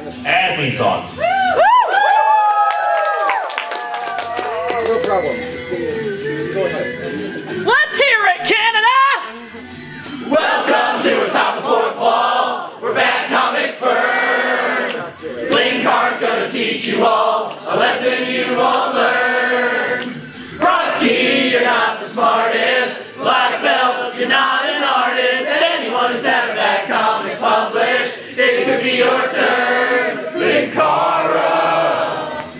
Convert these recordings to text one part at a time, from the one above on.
And theme song. No problem. Just go ahead. Let's hear it, Canada! Welcome to Atop the Fourth Wall, where bad comics burn. Linkara's gonna teach you all a lesson you won't learn. Frosty, you're not the smartest. Black Belt, you're not an artist. Anyone who's had a bad comic published, it could be your turn. Linkara,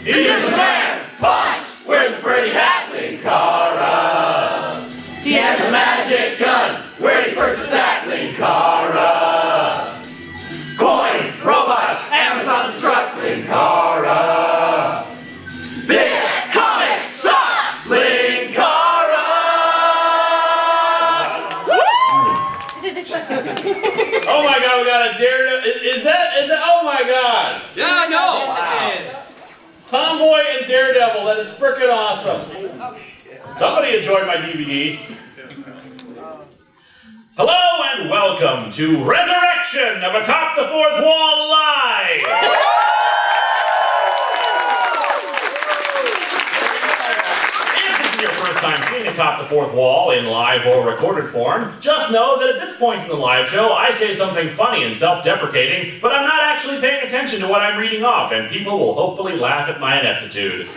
here's a man, punch, wears a pretty hat, Linkara. He has a magic gun, where'd he purchase that, Linkara? Coins, robots, Amazon trucks, Linkara. This comic sucks, Linkara! Oh my god, we got a Daredevil. Is that, oh my god. Yeah, I know. Wow. Tomboy and Daredevil, that is frickin' awesome. Somebody enjoyed my DVD. Hello and welcome to Resurrection of Atop the Fourth Wall Live! If this is your first time seeing Atop the Fourth Wall in live or recorded form, just know that at this point in the live show, I say something funny and self-deprecating, but I'm not actually paying attention to what I'm reading off, and people will hopefully laugh at my ineptitude.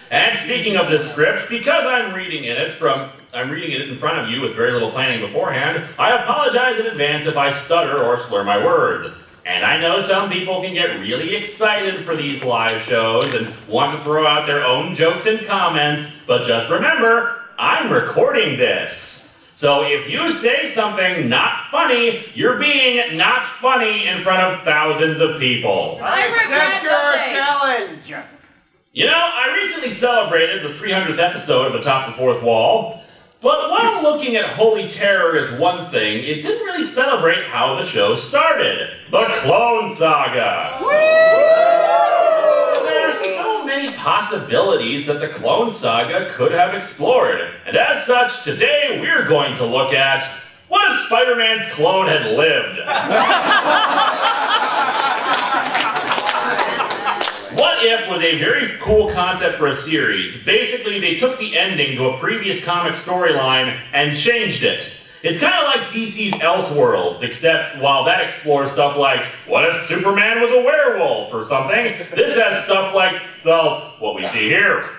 And speaking of this script, because I'm reading it in front of you with very little planning beforehand, I apologize in advance if I stutter or slur my words. And I know some people can get really excited for these live shows and want to throw out their own jokes and comments, but just remember, I'm recording this. So if you say something not funny, you're being not funny in front of thousands of people. I accept your challenge! You know, I recently celebrated the 300th episode of Atop the Fourth Wall, but while looking at Holy Terror as one thing, it didn't really celebrate how the show started. The Clone Saga! There are so many possibilities that the Clone Saga could have explored, and as such, today we're going to look at what if Spider-Man's clone had lived? What If was a very cool concept for a series. Basically, they took the ending to a previous comic storyline and changed it. It's kind of like DC's Elseworlds, except while that explores stuff like, what if Superman was a werewolf or something, this has stuff like, well, what we see here.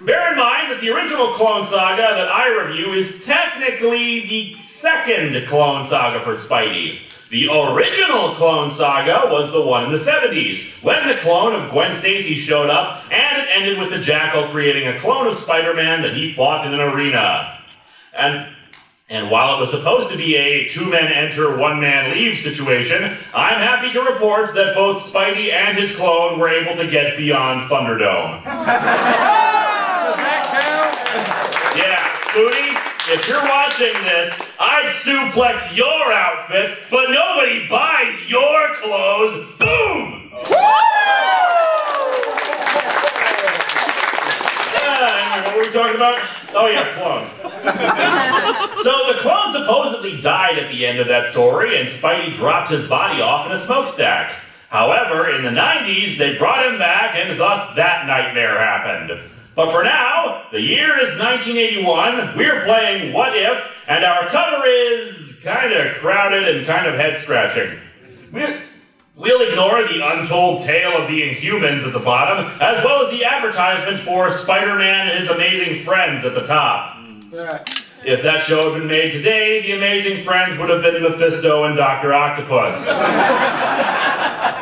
Bear in mind that the original Clone Saga that I review is technically the second Clone Saga for Spidey. The original Clone Saga was the one in the 70s, when the clone of Gwen Stacy showed up, and it ended with the Jackal creating a clone of Spider-Man that he fought in an arena. And while it was supposed to be a two-men-enter, one-man-leave situation, I'm happy to report that both Spidey and his clone were able to get beyond Thunderdome. Does that count? Yeah, Spoonie? If you're watching this, I'd suplex your outfit, but nobody buys your clothes. Boom! What were we talking about? Oh yeah, clones. So the clone supposedly died at the end of that story, and Spidey dropped his body off in a smokestack. However, in the 90s, they brought him back, and thus that nightmare happened. But for now, the year is 1981, we're playing What If, and our cover is kind of crowded and kind of head-scratching. We'll ignore the untold tale of the Inhumans at the bottom, as well as the advertisement for Spider-Man and his amazing friends at the top. If that show had been made today, the amazing friends would have been Mephisto and Dr. Octopus.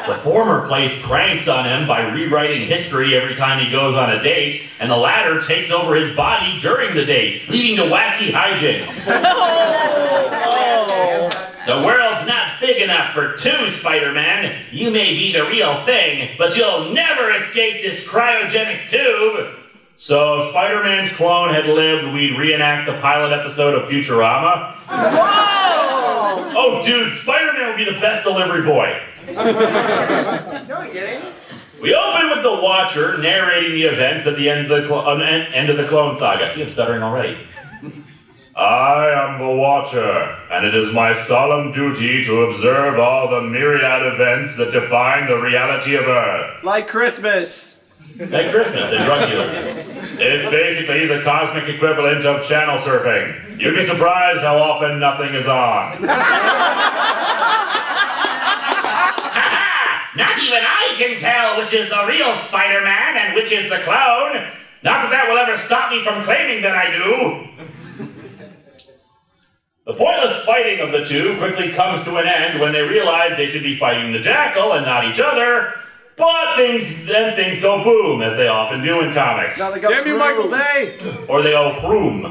The former plays pranks on him by rewriting history every time he goes on a date, and the latter takes over his body during the date, leading to wacky hijinks. The world's not big enough for two, Spider-Man. You may be the real thing, but you'll never escape this cryogenic tube. So if Spider-Man's clone had lived, we'd reenact the pilot episode of Futurama. Whoa! Oh, dude, Spider-Man would be the best delivery boy. No, he didn't. We open with the Watcher narrating the events at the end of the Clone Saga. See, I'm stuttering already. I am the Watcher, and it is my solemn duty to observe all the myriad events that define the reality of Earth. Like Christmas. Like Christmas and drug deals. It's basically the cosmic equivalent of channel surfing. You'd be surprised how often nothing is on. Not even I can tell which is the real Spider-Man and which is the clone. Not that will ever stop me from claiming that I do. The pointless fighting of the two quickly comes to an end when they realize they should be fighting the Jackal and not each other, but then things go boom, as they often do in comics. Damn you, Michael Bay! Or they go vroom.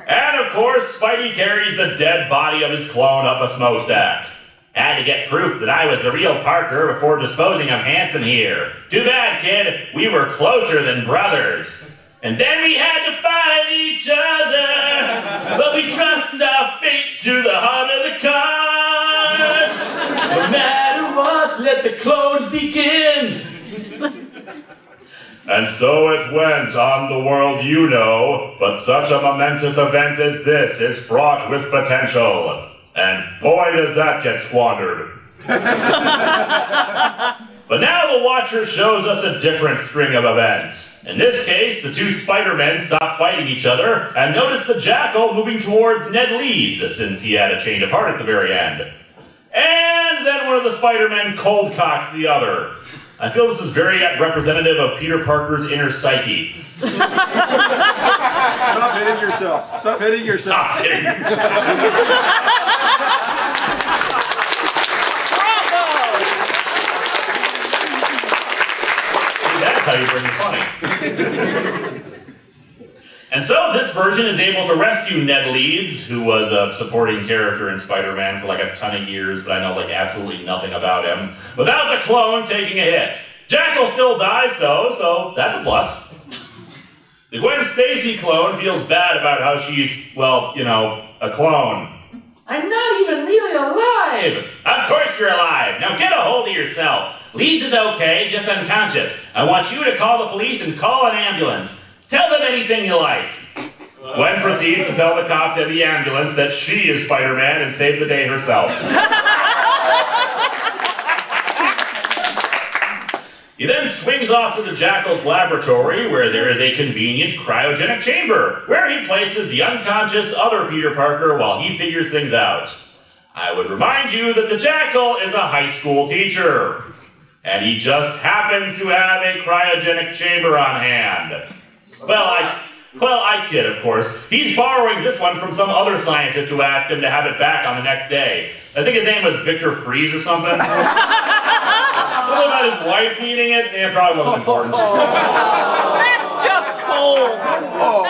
And of course, Spidey carries the dead body of his clone up a smokestack. Had to get proof that I was the real Parker before disposing of Hanson here. Too bad, kid. We were closer than brothers. And then we had to fight each other, but we trust our fate to the heart of the cards. No matter what, let the clones begin. And so it went on the world you know, but such a momentous event as this is fraught with potential. And boy does that get squandered. But now the Watcher shows us a different string of events. In this case, the two Spider-Men stop fighting each other and notice the Jackal moving towards Ned Leeds, since he had a change of heart at the very end. And then one of the Spider-Men cold cocks the other. I feel this is very representative of Peter Parker's inner psyche. Stop hitting yourself. Stop hitting yourself. Stop hitting yourself. That's how you bring it funny. And so this version is able to rescue Ned Leeds, who was a supporting character in Spider-Man for like a ton of years, but I know like absolutely nothing about him, without the clone taking a hit. Jackal still dies, so that's a plus. The Gwen Stacy clone feels bad about how she's, well, you know, a clone. I'm not even really alive! Of course you're alive! Now get a hold of yourself. Leeds is okay, just unconscious. I want you to call the police and call an ambulance. Tell them anything you like. Gwen proceeds to tell the cops and the ambulance that she is Spider-Man and save the day herself. He then swings off to the Jackal's laboratory, where there is a convenient cryogenic chamber, where he places the unconscious other Peter Parker while he figures things out. I would remind you that the Jackal is a high school teacher, and he just happens to have a cryogenic chamber on hand. Well, I kid, of course. He's borrowing this one from some other scientist who asked him to have it back on the next day. I think his name was Victor Freeze or something. Something about his wife needing it? Yeah, probably wasn't important. That's just cold. Oh,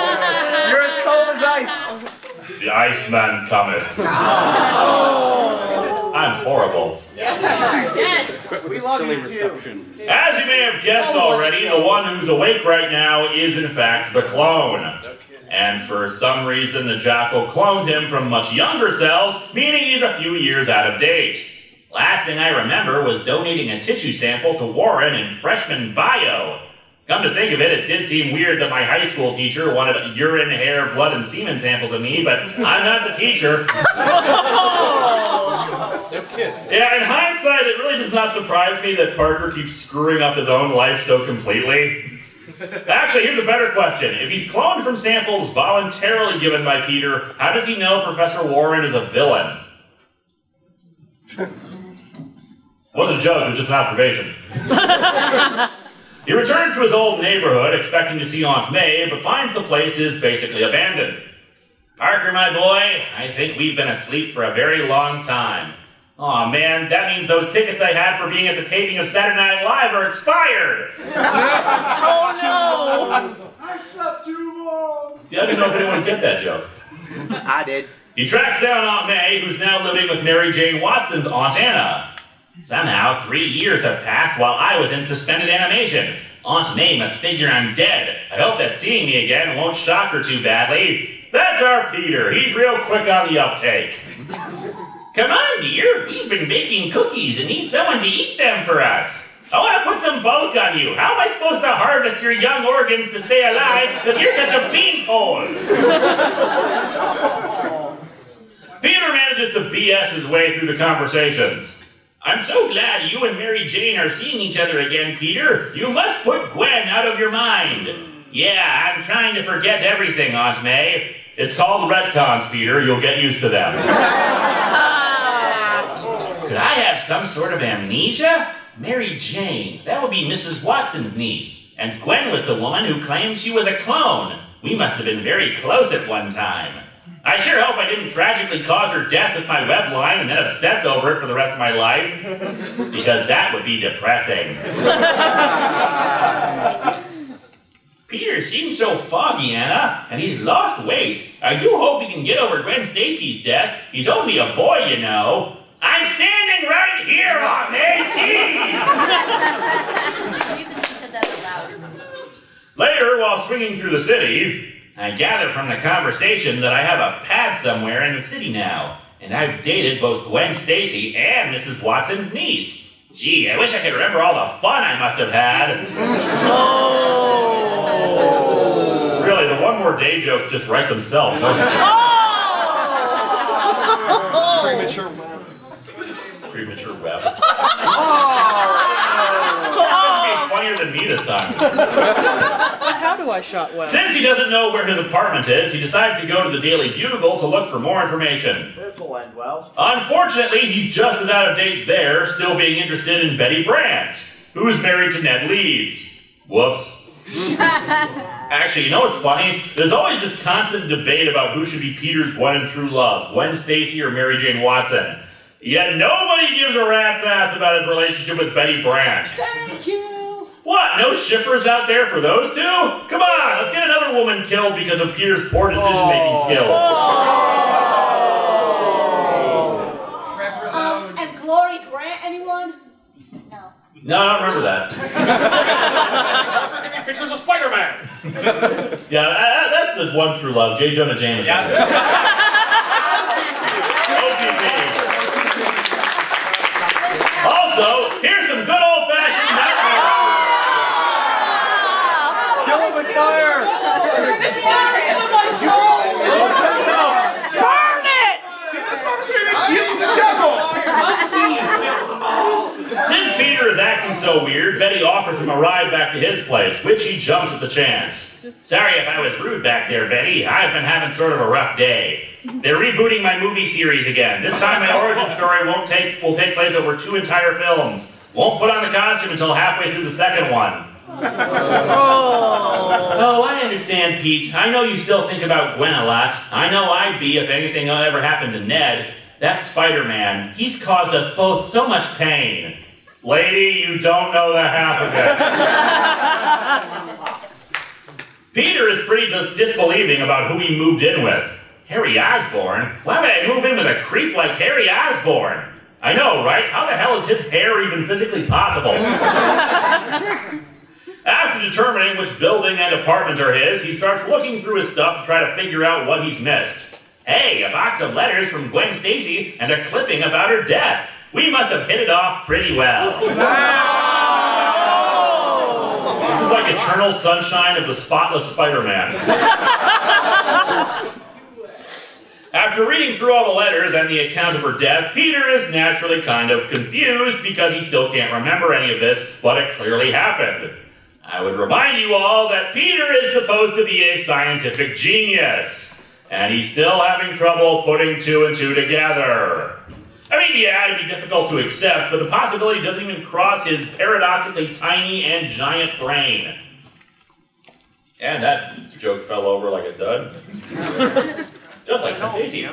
you're as cold as ice. The Iceman cometh. I'm horrible. Yes. We love you too. As you may have guessed already, the one who's awake right now is in fact the clone. And for some reason, the Jackal cloned him from much younger cells, meaning he's a few years out of date. Last thing I remember was donating a tissue sample to Warren in freshman bio. Come to think of it, it did seem weird that my high school teacher wanted urine, hair, blood, and semen samples of me, but I'm not the teacher. No kiss. Yeah, in hindsight, it really does not surprise me that Parker keeps screwing up his own life so completely. Actually, here's a better question. If he's cloned from samples voluntarily given by Peter, how does he know Professor Warren is a villain? Wasn't a joke, it was just an observation. He returns to his old neighborhood, expecting to see Aunt May, but finds the place is basically abandoned. Parker, my boy, I think we've been asleep for a very long time. Aw, man, that means those tickets I had for being at the taping of Saturday Night Live are expired! Oh no! I slept too long. See, I didn't know if anyone would get that joke. I did. He tracks down Aunt May, who's now living with Mary Jane Watson's Aunt Anna. Somehow, 3 years have passed while I was in suspended animation. Aunt May must figure I'm dead. I hope that seeing me again won't shock her too badly. That's our Peter. He's real quick on the uptake. Come on, dear. We've been baking cookies and need someone to eat them for us. I want to put some bulk on you. How am I supposed to harvest your young organs to stay alive if you're such a beanpole? Peter manages to BS his way through the conversations. I'm so glad you and Mary Jane are seeing each other again, Peter. You must put Gwen out of your mind. Yeah, I'm trying to forget everything, Aunt May. It's called retcons, Peter. You'll get used to them. Could I have some sort of amnesia? Mary Jane, that would be Mrs. Watson's niece. And Gwen was the woman who claimed she was a clone. We must have been very close at one time. I sure hope I didn't tragically cause her death with my web line and then obsess over it for the rest of my life. Because that would be depressing. Peter seems so foggy, Anna, and he's lost weight. I do hope he can get over Gwen Stacy's death. He's only a boy, you know. I'm standing right here, Aunt May. Later, while swinging through the city, I gather from the conversation that I have a pad somewhere in the city now, and I've dated both Gwen Stacy and Mrs. Watson's niece. Gee, I wish I could remember all the fun I must have had. Oh. Really, the one more day jokes just write themselves. Premature web. Premature web. Oh. Funnier than me this time. How do I shot web? Since he doesn't know where his apartment is, he decides to go to the Daily Bugle to look for more information. This will end well. Unfortunately, he's just as out of date there, still being interested in Betty Brant, who's married to Ned Leeds. Whoops. Actually, you know what's funny? There's always this constant debate about who should be Peter's one and true love, Gwen Stacy or Mary Jane Watson. Yet nobody gives a rat's ass about his relationship with Betty Brant. Thank you. What, no shippers out there for those two? Come on, let's get another woman killed because of Peter's poor decision-making skills. And Glory Grant, anyone? No. No, I don't remember that. Pictures of Spider-Man. Yeah, that's the one true love, J. Jonah Jameson. Yeah. Also, here's some good old-fashioned nightmare. Kill him with fire! Burn it! Since Peter is acting so weird, Betty offers him a ride back to his place, which he jumps at the chance. Sorry if I was rude back there, Betty. I've been having sort of a rough day. They're rebooting my movie series again. This time my origin story will take place over 2 entire films. Won't put on the costume until halfway through the second one. Oh, I understand, Pete. I know you still think about Gwen a lot. I know I'd be if anything ever happened to Ned. That Spider-Man, he's caused us both so much pain. Lady, you don't know the half of it. Peter is pretty disbelieving about who he moved in with. Harry Osborn? Why would I move in with a creep like Harry Osborn? I know, right? How the hell is his hair even physically possible? After determining which building and apartment are his, he starts looking through his stuff to try to figure out what he's missed. Hey, a box of letters from Gwen Stacy and a clipping about her death. We must have hit it off pretty well. This is like eternal sunshine of the spotless Spider-Man. After reading through all the letters and the account of her death, Peter is naturally kind of confused because he still can't remember any of this, but it clearly happened. I would remind you all that Peter is supposed to be a scientific genius, and he's still having trouble putting 2 and 2 together. I mean, yeah, it'd be difficult to accept, but the possibility doesn't even cross his paradoxically tiny and giant brain. And that joke fell over like a dud. Just like my Daisy. Oh!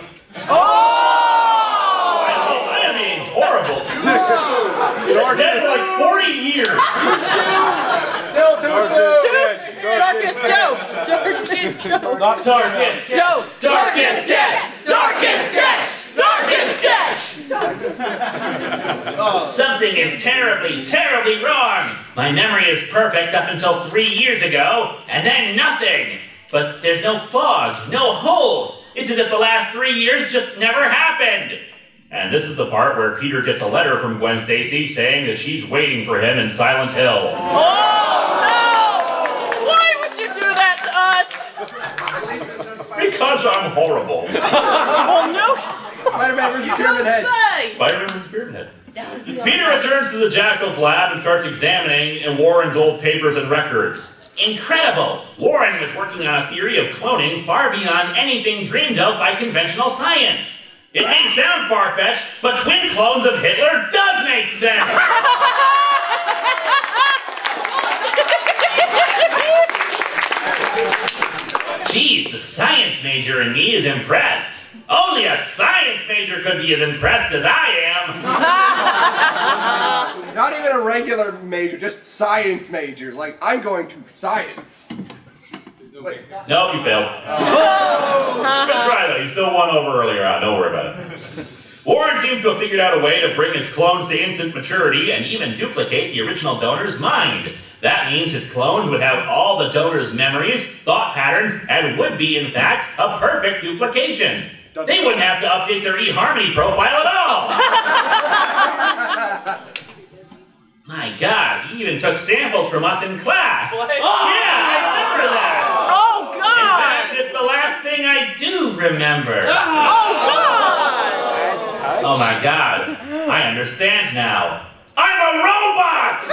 I mean, horrible. Dead for like 40 years. Still too soon. Darkest joke. Darkest joke. Darkest Joke. Darkest sketch! Darkest sketch! Darkest sketch! Something is terribly, terribly wrong. My memory is perfect up until 3 years ago, and then nothing. But there's no fog, no holes. It's as if the last 3 years just never happened. And this is the part where Peter gets a letter from Gwen Stacy saying that she's waiting for him in Silent Hill. Oh, no! Why would you do that to us? Because I'm horrible. Oh, no! Spider-Man versus Pyramid Head. Spider-Man versus Pyramid Head. Peter returns to the Jackal's lab and starts examining Warren's old papers and records. Incredible! Warren was working on a theory of cloning far beyond anything dreamed of by conventional science. It may sound far-fetched, but twin clones of Hitler does make sense! Geez, the science major in me is impressed. Only a science major could be as impressed as I am! Not even a regular major, just science major. Like, I'm going to science. Like, Nope, you failed. Good try, though. You still won over earlier on. Don't worry about it. Warren seems to have figured out a way to bring his clones to instant maturity and even duplicate the original donor's mind. That means his clones would have all the donor's memories, thought patterns, and would be, in fact, a perfect duplication. They wouldn't have to update their eHarmony profile at all! My God, he even took samples from us in class. What? Oh, yeah, I remember that. Oh, God! In fact, it's the last thing I do remember. Oh, God! Oh, my God. I understand now. I'm a robot!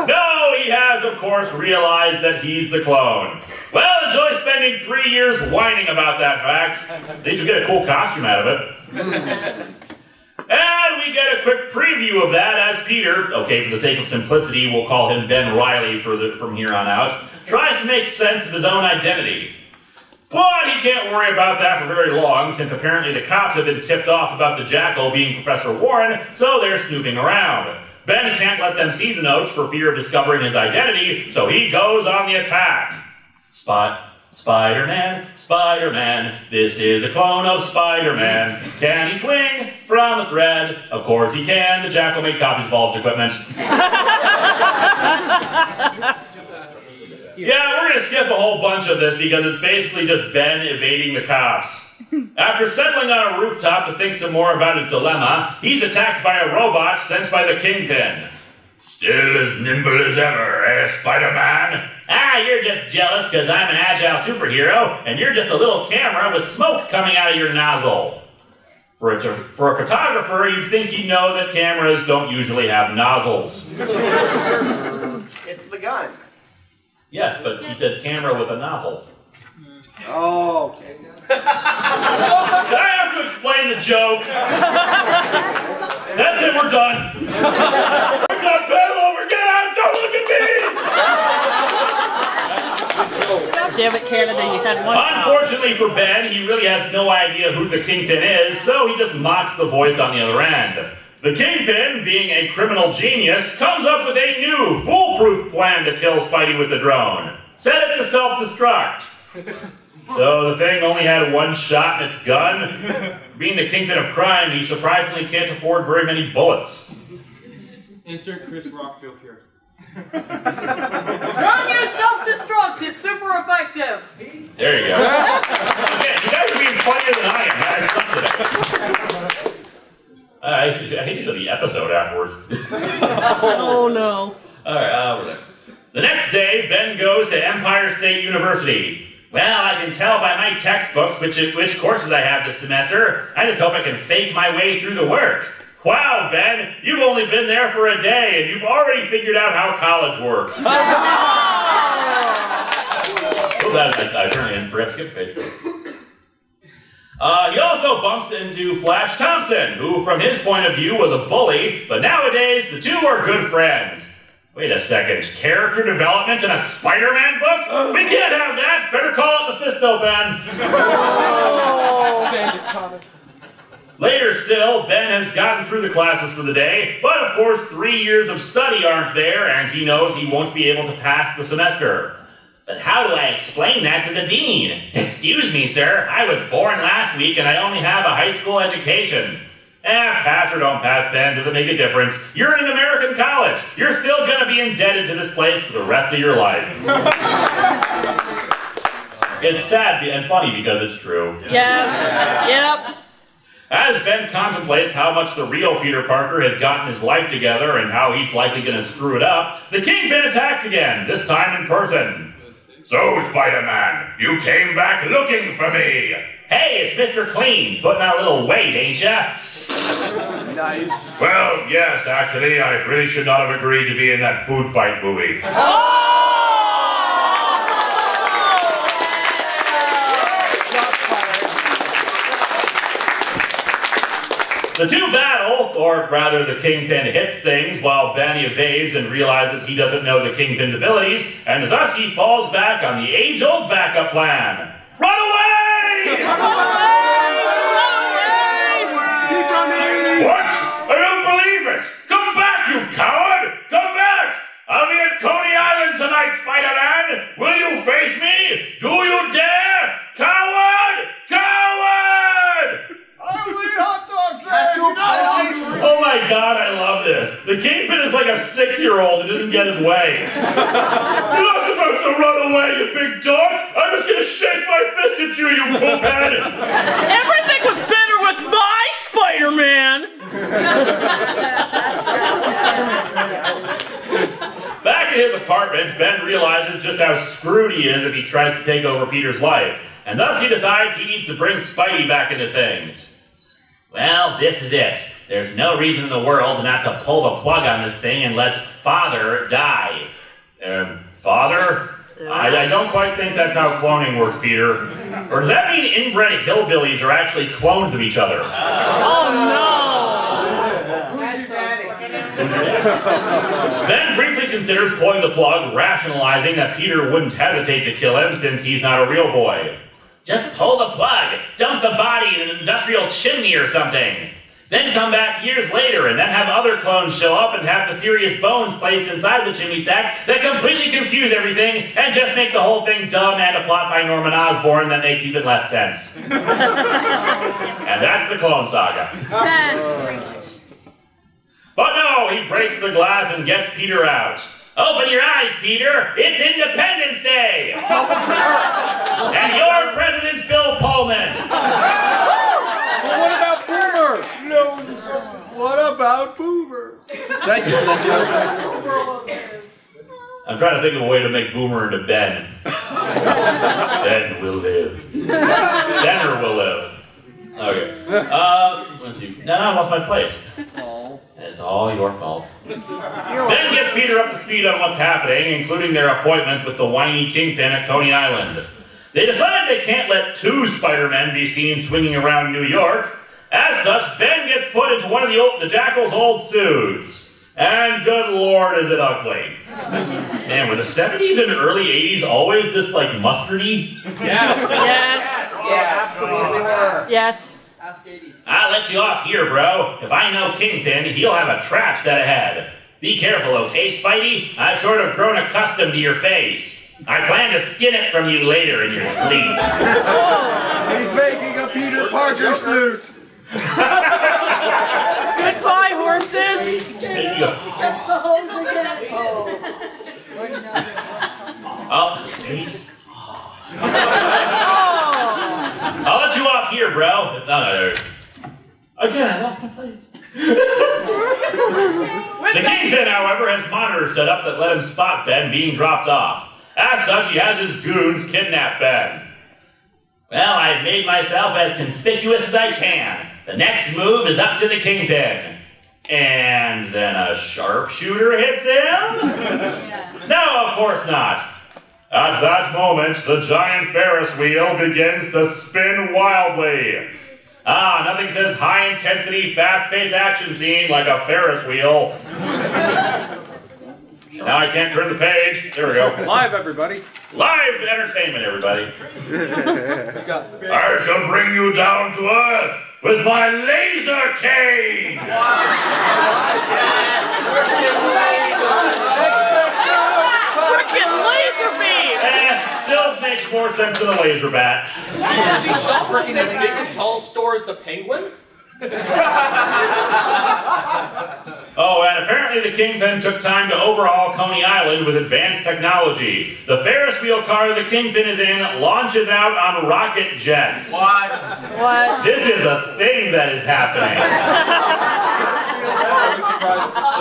No, he has, of course, realized that he's the clone. Well, enjoy spending 3 years whining about that fact. At least you get a cool costume out of it. And we get a quick preview of that as Peter, okay, for the sake of simplicity, we'll call him Ben Riley from here on out, tries to make sense of his own identity. But he can't worry about that for very long, since apparently the cops have been tipped off about the Jackal being Professor Warren, so they're snooping around. Ben can't let them see the notes for fear of discovering his identity, so he goes on the attack. Spider-Man, Spider-Man, this is a clone of Spider-Man. Can he swing from a thread? Of course he can. The Jackal made copies of all his equipment. Yeah, we're going to skip a whole bunch of this because it's basically just Ben evading the cops. After settling on a rooftop to think some more about his dilemma, he's attacked by a robot sent by the Kingpin. Still as nimble as ever, eh, Spider-Man? Ah, you're just jealous because I'm an agile superhero, and you're just a little camera with smoke coming out of your nozzle. For a photographer, you'd think he'd know that cameras don't usually have nozzles. it's the gun. Yes, but he said camera with a nozzle. Oh, okay. Did I have to explain the joke? That's it, we're done. We're done, pedal over, get out, don't look at me! Damn it, Canada, you had one. Unfortunately for Ben, he really has no idea who the Kingpin is, so he just mocks the voice on the other end. The Kingpin, being a criminal genius, comes up with a new, foolproof plan to kill Spidey with the drone. Set it to self-destruct. So the thing only had one shot in its gun. Being the Kingpin of crime, he surprisingly can't afford very many bullets. Insert Chris Rock joke here. Don't use self-destruct, it's super effective. There you go. Okay, you guys are being funnier than I am. I sucked at it. I hate to show the episode afterwards. Oh, no. Alright, we're there. The next day, Ben goes to Empire State University. Well, I can tell by my textbooks which courses I have this semester. I just hope I can fake my way through the work. Wow, Ben, you've only been there for a day, and you've already figured out how college works. Oh, I turned in, forgot to skip a page. He also bumps into Flash Thompson, who, from his point of view, was a bully, but nowadays, the two are good friends. Wait a second, character development in a Spider-Man book? We can't have that! Better call it Mephisto, Ben! Later still, Ben has gotten through the classes for the day, but of course 3 years of study aren't there, and he knows he won't be able to pass the semester. But how do I explain that to the dean? Excuse me, sir, I was born last week and I only have a high school education. Pass or don't pass, Ben, doesn't make a difference. You're in an American college. You're still going to be indebted to this place for the rest of your life. It's sad and funny because it's true. Yes. Yep. As Ben contemplates how much the real Peter Parker has gotten his life together and how he's likely going to screw it up, the Kingpin attacks again, this time in person. So, Spider-Man, you came back looking for me. Hey, it's Mr. Clean, putting on a little weight, ain't ya? Nice. Well, yes, actually, I really should not have agreed to be in that food fight movie. The two battle, or rather the Kingpin hits things while Ben evades and realizes he doesn't know the Kingpin's abilities, and thus he falls back on the age-old backup plan. Run away! Run away! Run away! Keep running! What? I don't believe it! Come back, you coward! Come back! I'll be at Coney Island tonight, Spider-Man! Will you face me? Do you dare? Coward! Coward! Oh my god, I love this. The Kingpin is like a 6-year-old who doesn't get his way. You're not supposed to run away, you big dog! I'm just gonna shake my fist at you, you poophead! Everything was better with my Spider-Man! Back in his apartment, Ben realizes just how screwed he is if he tries to take over Peter's life, and thus he decides he needs to bring Spidey back into things. Well, this is it. There's no reason in the world not to pull the plug on this thing and let Father die. Father? I don't quite think that's how cloning works, Peter. Or does that mean inbred hillbillies are actually clones of each other? Oh no! Ben briefly considers pulling the plug, rationalizing that Peter wouldn't hesitate to kill him since he's not a real boy. Just pull the plug, dump the body in an industrial chimney or something. Then come back years later and then have other clones show up and have mysterious bones placed inside the chimney stack that completely confuse everything and just make the whole thing dumb and a plot by Norman Osborn that makes even less sense. And that's the Clone Saga. But no, he breaks the glass and gets Peter out. Open your eyes, Peter! It's Independence Day! And you're President Bill Pullman! What about Boomer? No. What about Boomer? That's the joke. I'm trying to think of a way to make Boomer into Ben. Ben will live. Benner will live. Okay. Let's see. No, I lost my place. It's all your fault. Ben gets Peter up to speed on what's happening, including their appointment with the whiny Kingpin at Coney Island. They decide they can't let two Spider-Men be seen swinging around New York. As such, Ben gets put into one of the Jackal's old suits. And good lord, is it ugly. Man, were the 70s and early 80s always this, like, mustardy? Yes. Yes. Yeah, absolutely were. Yes. Ask 80s. I'll let you off here, bro. If I know Kingpin, he'll have a trap set ahead. Be careful, okay, Spidey? I've sort of grown accustomed to your face. I plan to skin it from you later in your sleep. He's making a Peter Parker suit. Goodbye, horses. There you go. Oh, peace. I'll let you off here, bro. No. Again, I lost my place. The Kingpin, however, has monitors set up that let him spot Ben being dropped off. As such, he has his goons kidnap Ben. Well, I've made myself as conspicuous as I can. The next move is up to the Kingpin. And then a sharpshooter hits him? Yeah. No, of course not. At that moment, the giant Ferris wheel begins to spin wildly. Ah, nothing says high-intensity, fast-paced action scene like a Ferris wheel. Now I can't turn the page. There we go. Live, everybody. Live entertainment, everybody. I shall bring you down to earth with my laser cane! Frickin' laser beam! Still makes more sense than the laser bat. Would it be shot for the same big and tall store as the Penguin? Oh, and apparently the Kingpin took time to overhaul Coney Island with advanced technology. The Ferris wheel car the Kingpin is in launches out on rocket jets. What? What? This is a thing that is happening.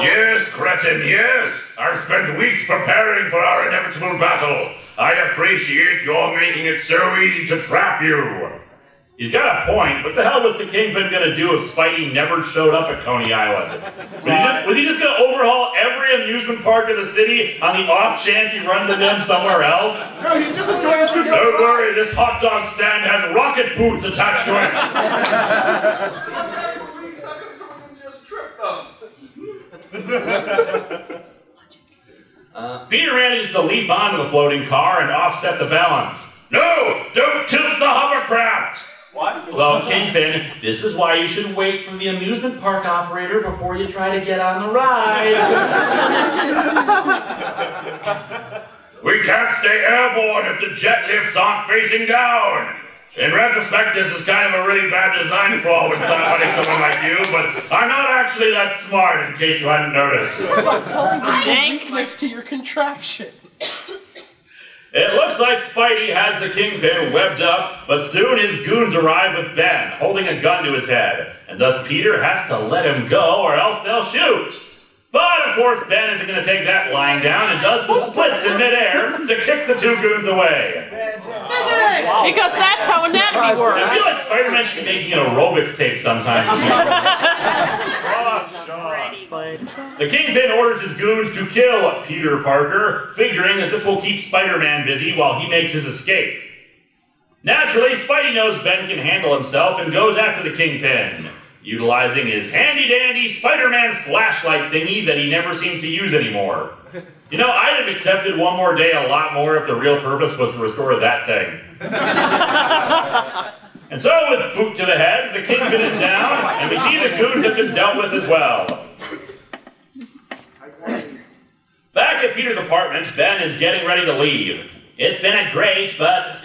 Yes, cretin, yes. I've spent weeks preparing for our inevitable battle. I appreciate your making it so easy to trap you. He's got a point. What the hell was the Kingpin going to do if Spidey never showed up at Coney Island? Was he just going to overhaul every amusement park in the city on the off chance he runs into him somewhere else? No, he just enjoyed us. Don't worry, this hot dog stand has rocket boots attached to it. Someone just tripped them. Peter manages to leap onto the floating car and offset the balance. No, don't tilt the hovercraft. What? Well, Kingpin, this is why you should wait for the amusement park operator before you try to get on the ride. We can't stay airborne if the jet lifts aren't facing down. In retrospect, this is kind of a really bad design flaw with someone like you, but I'm not actually that smart, in case you hadn't noticed. Dankness to your contraption. It looks like Spidey has the Kingpin webbed up, but soon his goons arrive with Ben, holding a gun to his head, and thus Peter has to let him go or else they'll shoot. But, of course, Ben isn't going to take that lying down and does the splits in midair to kick the two goons away. Because that's how anatomy I works. feel like Spider-Man should be making an aerobics tape sometimes. The Kingpin orders his goons to kill Peter Parker, figuring that this will keep Spider-Man busy while he makes his escape. Naturally, Spidey knows Ben can handle himself and goes after the Kingpin, utilizing his handy-dandy Spider-Man flashlight thingy that he never seems to use anymore. You know, I'd have accepted one more day a lot more if the real purpose was to restore that thing. And so, with boot to the head, the Kingpin is down, and we see the goons have been dealt with as well. Back at Peter's apartment, Ben is getting ready to leave. It's been great, but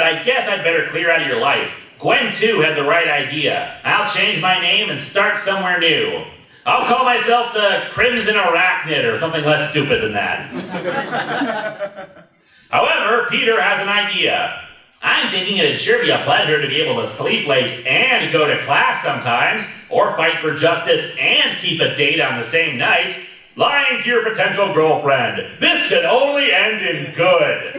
I guess I'd better clear out of your life. Gwen, too, had the right idea. I'll change my name and start somewhere new. I'll call myself the Crimson Arachnid or something less stupid than that. However, Peter has an idea. I'm thinking it'd sure be a pleasure to be able to sleep late and go to class sometimes, or fight for justice and keep a date on the same night. Lying to your potential girlfriend. This can only end in good.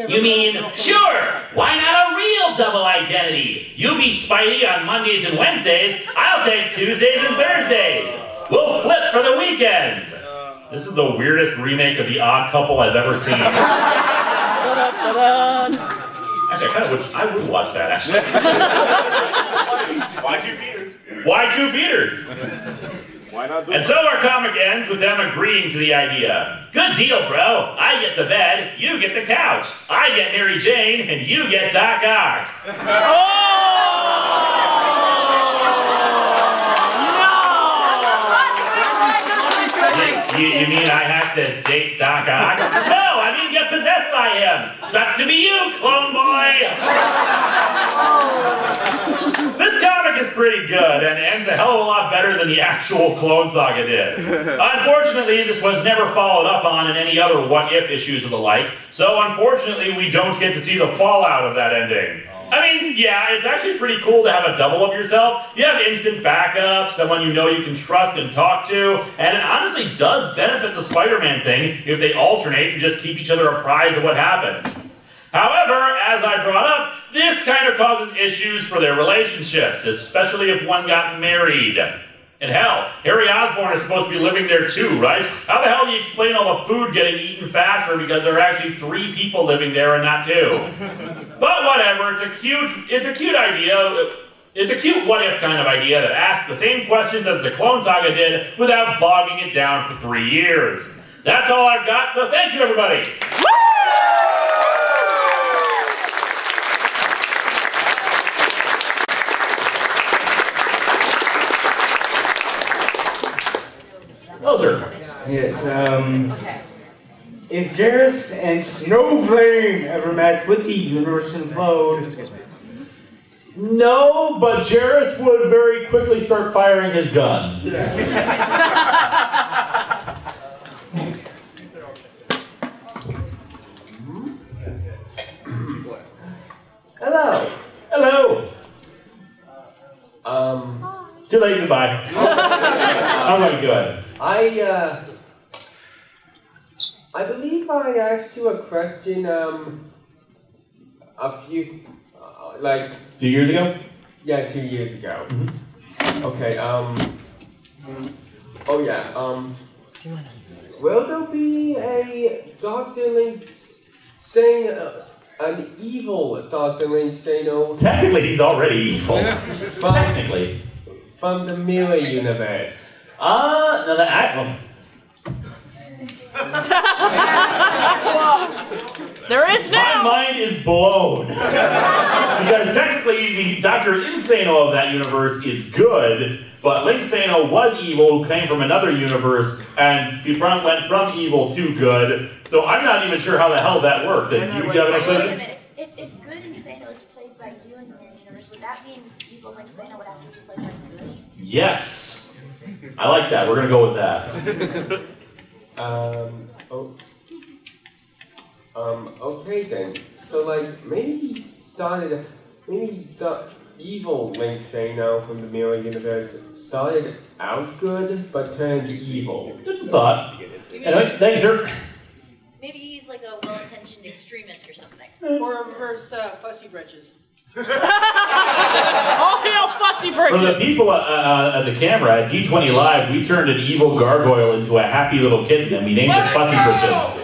You mean, sure, why not a real double identity? You be Spidey on Mondays and Wednesdays, I'll take Tuesdays and Thursdays. We'll flip for the weekends. This is the weirdest remake of The Odd Couple I've ever seen. Actually, I would watch that, actually. Why two Peters? Why two Peters? Why not? And so our comic ends with them agreeing to the idea. Good deal, bro. I get the bed, you get the couch. I get Mary Jane, and you get Doc Ock. You mean I have to date Doc Ock? No, I mean get possessed by him. Sucks to be you, clone boy. This comic is pretty good and ends a hell of a lot better than the actual Clone Saga did. Unfortunately, this was never followed up on in any other what-if issues of the like, so unfortunately we don't get to see the fallout of that ending. I mean, yeah, it's actually pretty cool to have a double of yourself. You have instant backup, someone you know you can trust and talk to, and it honestly does benefit the Spider-Man thing if they alternate and just keep each other apprised of what happens. However, as I brought up, this kind of causes issues for their relationships, especially if one got married. And hell, Harry Osborn is supposed to be living there too, right? How the hell do you explain all the food getting eaten faster because there are actually 3 people living there and not 2? But whatever, it's a cute idea. It's a cute what-if kind of idea that asks the same questions as the Clone Saga did without bogging it down for 3 years. That's all I've got, so thank you, everybody. Yes, if Jarrus and Snowflame ever met with the universe implode, No, but Jarrus would very quickly start firing his gun. Hello. Hello. Too late, goodbye. I'm going good. I believe I asked you a question, a few, like... 2 years ago? Yeah, 2 years ago. Mm-hmm. Okay, oh yeah, will there be a Dr. Linkara, an evil Dr. Linkara? Technically, he's already evil. Technically. From the mirror universe. No, There is now. My mind is blown. Because technically, the Dr. Insano of that universe is good, but Linkara was evil, who came from another universe, and went from evil to good. So I'm not even sure how the hell that works. Do you have an Wait a explanation? minute. If good Insano is played by you in the mirror universe, would that mean evil Linkara would have to be played by Spoonie? Yes. I like that. We're going to go with that. Okay then. So like, maybe the evil Linkara from the mirror universe started out good, but turned evil. Just a thought. Anyway, thanks, sir. Maybe he's like a well-intentioned extremist or something. Or reverse Fussy Britches. All hail Fussy For the Britches. people at the camera, at D20 Live, we turned an evil gargoyle into a happy little kitten, and we named it Fussy Britches.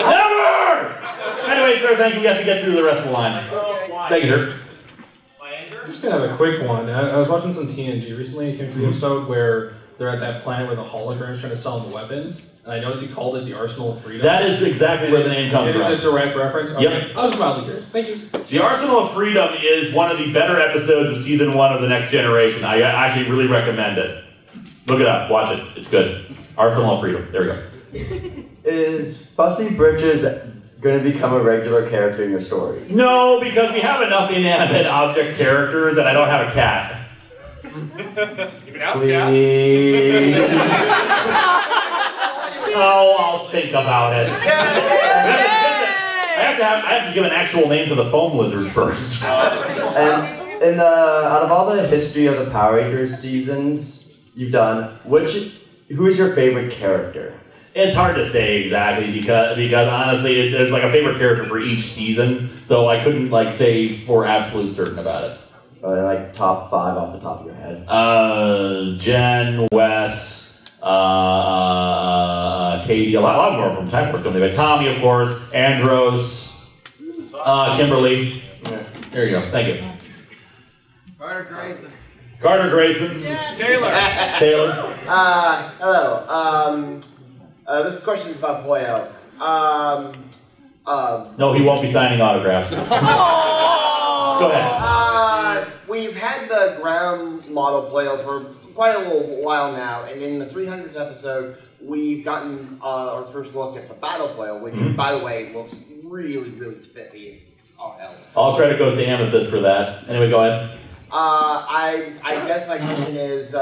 Never! Anyway, sir, thank you. We have to get through the rest of the line. Thank you, sir. I'm just gonna have a quick one. I was watching some TNG recently. It came to the episode where they're at that planet where the holograms trying to sell them weapons. And I noticed he called it the Arsenal of Freedom. That is exactly where the name comes from. It is a direct reference? Okay. Yep. I was just mildly curious. Thank you. The Arsenal of Freedom is one of the better episodes of Season 1 of The Next Generation. I actually really recommend it. Look it up. Watch it. It's good. Arsenal of Freedom. There we go. Is Fussy Britches going to become a regular character in your stories? No, because we have enough inanimate object characters, and I don't have a cat. Keep it out, Please. Oh, I'll think about it. I have to give an actual name to the foam lizard first. And out of all the history of the Power Rangers seasons you've done, who is your favorite character? It's hard to say exactly because honestly, there's like a favorite character for each season, so I couldn't like say for absolute certain about it. Like top 5 off the top of your head. Jen, Wes, Katie, a lot more from Time Work Company, but Tommy, of course, Andros, Kimberly. Yeah. There you go. Thank you. Carter Grayson. Carter Grayson. Yeah. Taylor. Taylor. Hello. This question is about Boyo. No, he won't be signing autographs. Go ahead. We've had the ground model Boyo for quite a little while now, and in the 300th episode, we've gotten our first look at the battle Boyo, which, by the way, looks really, really spiffy. Oh, hell. All credit goes to Amethyst for that. Anyway, go ahead. I guess my question is,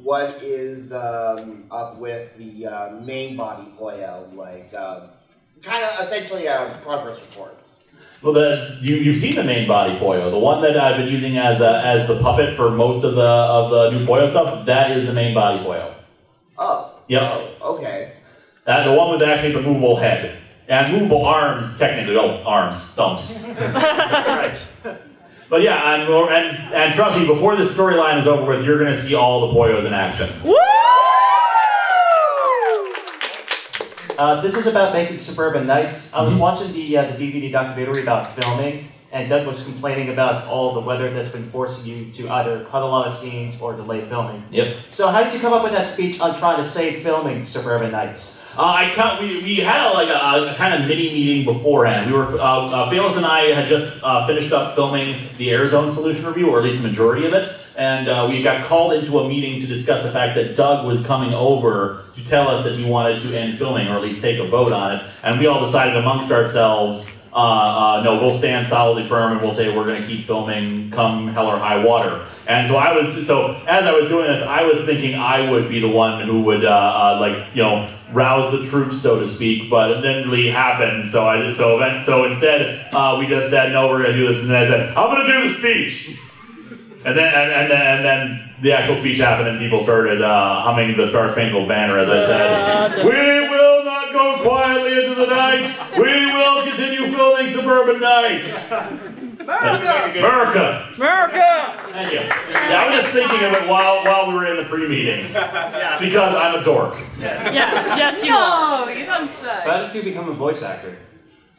what is up with the main body Boyo? Like, kind of essentially progress reports. Well, you've seen the main body Poyo, the one that I've been using as the puppet for most of the new Poyo stuff. That is the main body Poyo. Oh. Yep. Oh, okay. The one with actually the movable head and movable arms, technically. Oh, arms, stumps. Right. But yeah, and trust me, before this storyline is over with, you're going to see all the Poyos in action. Woo! This is about making Suburban Nights. I was watching the DVD documentary about filming, and Doug was complaining about all the weather that's been forcing you to either cut a lot of scenes or delay filming. Yep. So how did you come up with that speech on trying to save filming Suburban Nights? We had a kind of mini meeting beforehand. We were Famous and I had just finished up filming the Airzone solution review, or at least the majority of it, and we got called into a meeting to discuss the fact that Doug was coming over to tell us that he wanted to end filming, or at least take a vote on it. And we all decided amongst ourselves, no, we'll stand solidly firm and we'll say we're going to keep filming come hell or high water. And so as I was doing this, I was thinking I would be the one who would rouse the troops, so to speak, but it didn't really happen. So instead we just said no, we're going to do this, and then I said I'm going to do the speech. And then the actual speech happened, and people started humming the Star Spangled Banner, as I said. We will not go quietly into the night. We will continue filming Suburban Nights. America. Thank you. Yeah, I was just thinking of it while we were in the pre-meeting, because I'm a dork. Yes, you are. No, you don't say. So how did you become a voice actor?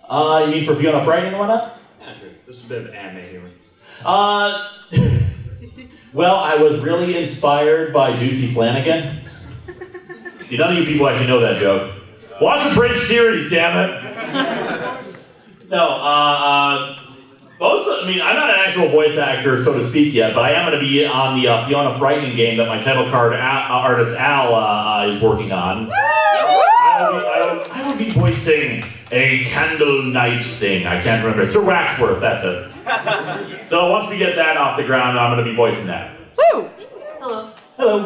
You mean for Fiona Frighten and whatnot? Yeah, sure. Just a bit of anime humor. Well, I was really inspired by Juicy Flanagan. None of you people actually know that joke. Watch the Bridge series, damn it. No, I'm not an actual voice actor, so to speak, yet, but I am going to be on the Fiona Frightening game that my title card artist Al is working on. I will be voicing a candle night thing. I can't remember. Sir Waxworth, that's it. So once we get that off the ground, I'm going to be voicing that. Woo! Hello. Hello.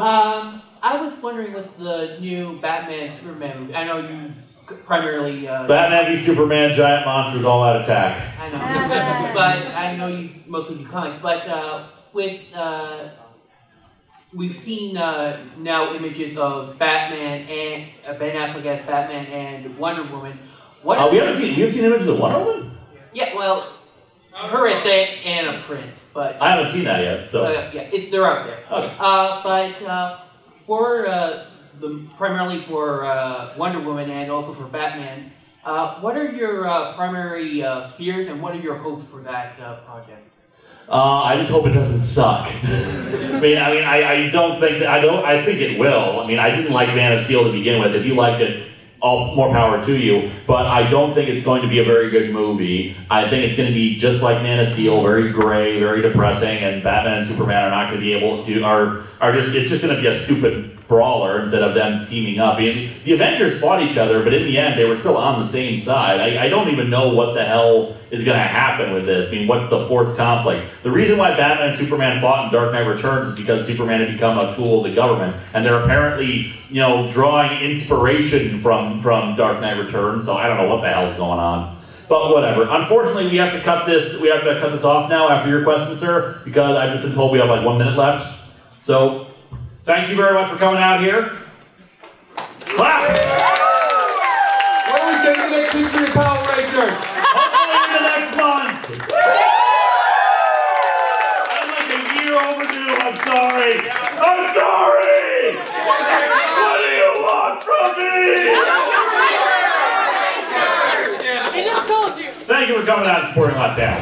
I was wondering with the new Batman Superman movie, I know you primarily... Batman v Superman, giant monsters, all out attack. I know. But I know you mostly do comics, but we've seen now images of Batman and Ben Affleck as Batman and Wonder Woman. We haven't seen images of Wonder Woman? Yeah, well, her as that and a prince, but I haven't seen that yet. So yeah, they're out there. Okay. But for primarily for Wonder Woman and also for Batman, what are your primary fears and what are your hopes for that project? I just hope it doesn't suck. I don't think that, I think it will. I didn't like Man of Steel to begin with. If you liked it, all more power to you. But I don't think it's going to be a very good movie. I think it's going to be just like Man of Steel, very gray, very depressing, and Batman and Superman are not going to be able to it's just going to be a stupid brawler instead of them teaming up. The Avengers fought each other, but in the end, they were still on the same side. I don't even know what the hell is going to happen with this. What's the forced conflict? The reason why Batman and Superman fought in Dark Knight Returns is because Superman had become a tool of the government, and they're apparently, drawing inspiration from Dark Knight Returns. So I don't know what the hell's going on. But whatever. Unfortunately, we have to cut this off now after your question, sir, because I've just been told we have like 1 minute left. So thank you very much for coming out here. Clap! When are we getting the next History of Power Rangers? Hopefully in the next month. I'm like a year overdue. I'm sorry. I'm sorry! What do you want from me? He just told you. Thank you for coming out and supporting Lockdown.